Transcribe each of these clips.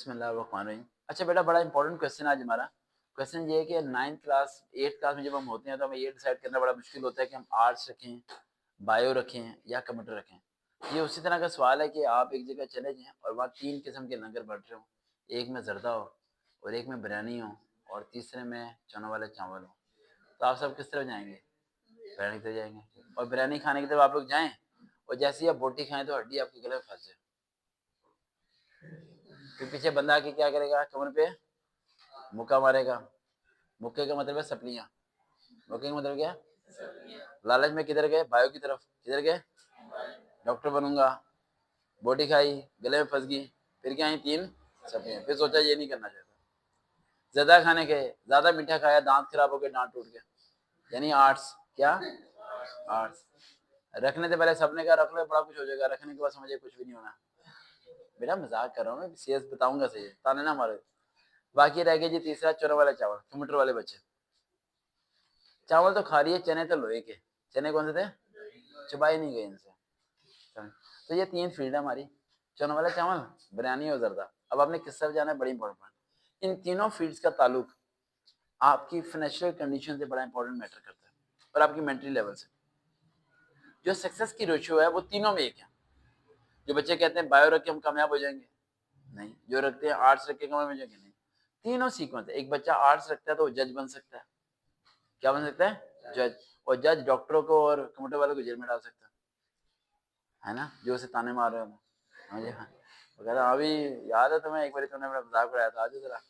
बिस्मिल्लाहिर्रहमानिर्रहीम। अच्छा बेटा, बड़ा इंपॉर्टेंट क्वेश्चन आज हमारा। क्वेश्चन ये है कि 9th क्लास 8th क्लास में जब हम होते हैं तो हमें ये डिसाइड करना बड़ा मुश्किल होता है कि हम आर्ट्स रखें, बायो रखें या कंप्यूटर रखें। ये उसी तरह का सवाल है कि आप एक जगह चले जाएं और वहाँ 3 किस्म के लंगर बढ़ रहे हो। एक में जर्दा हो और एक में बिरयानी हो और तीसरे में चनों वाले चावल हो। तो आप सब किस तरफ जाएंगे? बिरयानी की तरफ जाएंगे। और बिरयानी खाने की तरफ आप लोग जाएं और जैसे ही आप बोटी खाएं तो हड्डी आपके गले में फंस जाए। फिर पीछे बंदा आके क्या करेगा? कमर पे मुक्का मारेगा। मुक्के का मतलब है सपलियां। मुक्के का मतलब क्या? लालच में किधर गए? बायो की तरफ। किधर गए? डॉक्टर बनूंगा। बोटी खाई, गले में फंस गई। फिर क्या आई? 3 सपलियां। फिर सोचा ये नहीं करना चाहता। ज्यादा खाने गए, ज्यादा मीठा खाया, दांत खराब हो गए, दांत टूट गया। यानी आर्ट्स। क्या? आर्ट्स। रखने से पहले सपने का रख लो, बड़ा कुछ हो जाएगा। रखने के बाद समझे कुछ भी नहीं होना। बेटा मजाक कर रहा हूँ मैं, सीरियस बताऊंगा। सही है, ताने ना मारे। बाकी रह गया जी तीसरा, चोरों वाले चावल, कंप्यूटर वाले बच्चे। चावल तो खा रही है, चने तो लोहे के। चने कौन से थे? चबाए नहीं गए इनसे। तो ये 3 फील्ड है हमारी, चने वाले चावल, बिरयानी और जर्दा। अब आपने किस तरफ जाना है, बड़ी इंपॉर्टेंट। इन तीनों फील्ड्स का ताल्लुक आपकी फाइनेंशियल कंडीशन से बड़ा इंपॉर्टेंट मैटर करता है और आपकी मेंटली लेवल से। जो सक्सेस की रेशियो है वो तीनों में एक है। जो बच्चे कहते हैं बायो रख के हम कामयाब हो जाएंगे, नहीं। जो रखते हैं आर्ट्स रख के कामयाब हो जाएंगे, नहीं। तीनों सीक्वेंस है। एक बच्चा आर्ट्स रखता है तो वो जज बन सकता है। क्या बन सकता है? जज। और जज डॉक्टरों को और कंप्यूटर वालों को जेल में डाल सकता है ना, जो उसे ताने मार रहे हो। हाँ जी, हाँ। वो कहता है अभी याद है तुम्हें, एक बार तुमने मेरा मजाक उड़ाया था, आज जरा।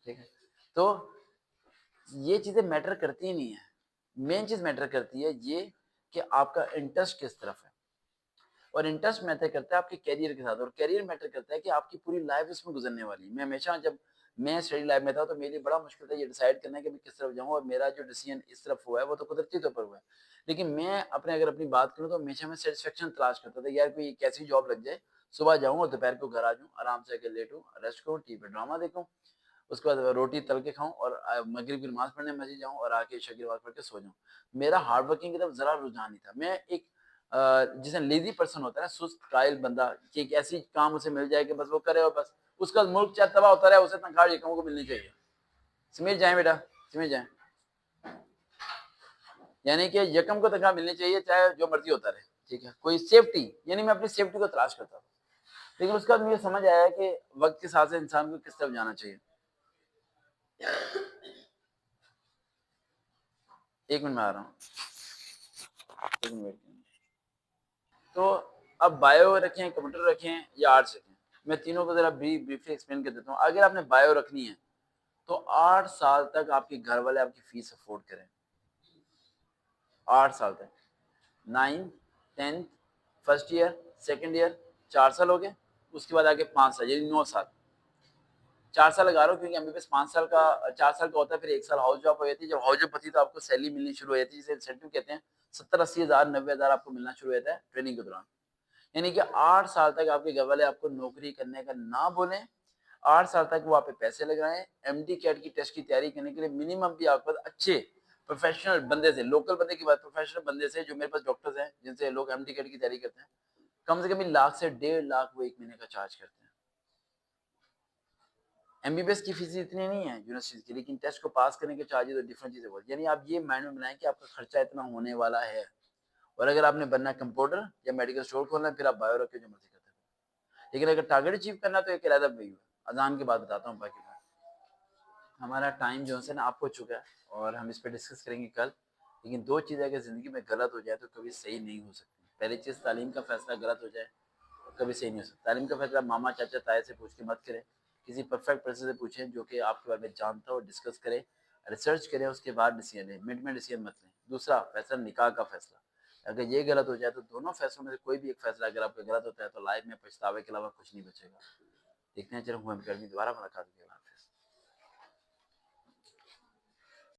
ठीक है। तो ये चीजें मैटर करती ही नहीं है। मेन चीज मैटर करती है ये कि आपका इंटरेस्ट किस तरफ है। और इंटरेस्ट मैटर करता है आपके कैरियर के साथ, और कैरियर मैटर करता है कि आपकी पूरी लाइफ इसमें गुजरने वाली है। मैं हमेशा, जब मैं स्टडी लाइफ में था तो मेरे लिए बड़ा मुश्किल था ये डिसाइड करना कि मैं किस तरफ जाऊँ। और मेरा जो डिसीजन इस तरफ हुआ है वो तो कुदरती तौर पर हुआ है। लेकिन मैं अगर अपनी बात करूँ तो हमेशा मैं सेटिस्फेक्शन तलाश करता था, यार कोई कैसी जॉब लग जाए, सुबह जाऊँ और दोपहर को घर आ जाऊँ, आराम से लेटूँ, रेस्ट करूँ, टीवी पे ड्रामा देखूँ, उसके बाद रोटी तल के खाऊं और मगरिब की नमाज पढ़ने मस्जिद जाऊं और आके इशा की नमाज पढ़ के सो जाऊं। मेरा हार्ड वर्किंग की तरफ जरा रुझान नहीं था। मैं एक जिसे लेजी पर्सन होता है ना, सुस्त कायल बंदा, कि एक ऐसी काम उसे मिल जाए कि बस वो करे और बस उसका मुल्क चाहे तबाह होता रहे, उसे तनख्वाह यकमों को मिलनी चाहिए। समझ जाए बेटा, समझ जाए। यानी कि यकम को तनख्वाह मिलनी चाहिए चाहे जो मर्जी होता रहे। ठीक है, कोई सेफ्टी, यानी मैं अपनी सेफ्टी को तलाश करता था। लेकिन उसके बाद मुझे समझ आया कि वक्त के साथ इंसान को किस तरफ जाना चाहिए। एक मिनट में आ रहा हूँ, एक मिनट वेट। तो अब बायो रखें, कंप्यूटर रखें या आर्ट्स रखें, मैं तीनों को जरा ब्रीफली एक्सप्लेन कर देता हूँ। अगर आपने बायो रखनी है तो 8 साल तक आपके घर वाले आपकी फीस अफोर्ड करें। 8 साल तक, 9, 10, फर्स्ट ईयर, सेकंड ईयर, 4 साल हो गए। उसके बाद आगे 5 साल, यानी 9 साल। 4 साल लगा रहा हूँ क्योंकि एमबीबीएस 5 साल का, 4 साल का होता है। फिर 1 साल हाउस जॉब हो जाती है। जब हाउस जॉब होती है तो आपको सैलरी मिलनी शुरू हो जाती है, जिसे इंसेंटिव कहते हैं। 70-80 हज़ार, 90 हज़ार आपको मिलना शुरू हो जाता है ट्रेनिंग के दौरान। यानी कि 8 साल तक आपके घर वाले आपको नौकरी करने का ना बोले। 8 साल तक वो आप पे पैसे लगाएं। एमडी कैट की टेस्ट की तैयारी करने के लिए मिनिमम भी आपके पास अच्छे प्रोफेशनल बंदे से, लोकल बंदे की बात, प्रोफेशनल बंदे से, जो मेरे पास डॉक्टर्स हैं जिनसे लोग एमडी कैट की तैयारी करते हैं, कम से कम लाख से 1.5 लाख वो एक महीने का चार्ज करते हैं। एमबीबीएस की फीस इतनी नहीं है यूनिवर्सिटी की, लेकिन टेस्ट को पास करने के चार्जेस और डिफरेंट चीजें बहुत। यानी आप ये माइंड में बनाएं कि आपका खर्चा इतना होने वाला है। और अगर आपने बनना है कंप्यूटर या मेडिकल स्टोर खोलना है, फिर आप बायो रख के जो मर्जी करते हैं। लेकिन अगर टारगेट अचीव करना तो एक अलग व्यू है। अजान की बात बताता हूँ। बाकी बात, हमारा टाइम जो है ना आप हो चुका है और हम इस पर डिस्कस करेंगे कल। लेकिन 2 चीज़ें अगर ज़िंदगी में गलत हो जाए तो कभी सही नहीं हो सकती। पहली चीज़, तालीम का फैसला गलत हो जाए कभी सही नहीं हो सकता। तालीम का फैसला मामा चाचा ताए से पूछ के मत करें। किसी परफेक्ट पर्सन से पूछें जो कि आपके बारे में जानता हो, डिस्कस करें, रिसर्च करें, उसके बाद डिसीजन लें। मिनट में डिसीजन मत लें। दूसरा फैसला, निकाह का फैसला, अगर ये गलत हो जाए तो दोनों फैसलों में से कोई भी एक फैसला अगर आपका गलत होता है तो लाइफ में पछतावे के अलावा कुछ नहीं बचेगा। देखते हैं, चलो हम करनी दोबारा मुलाकात होगी।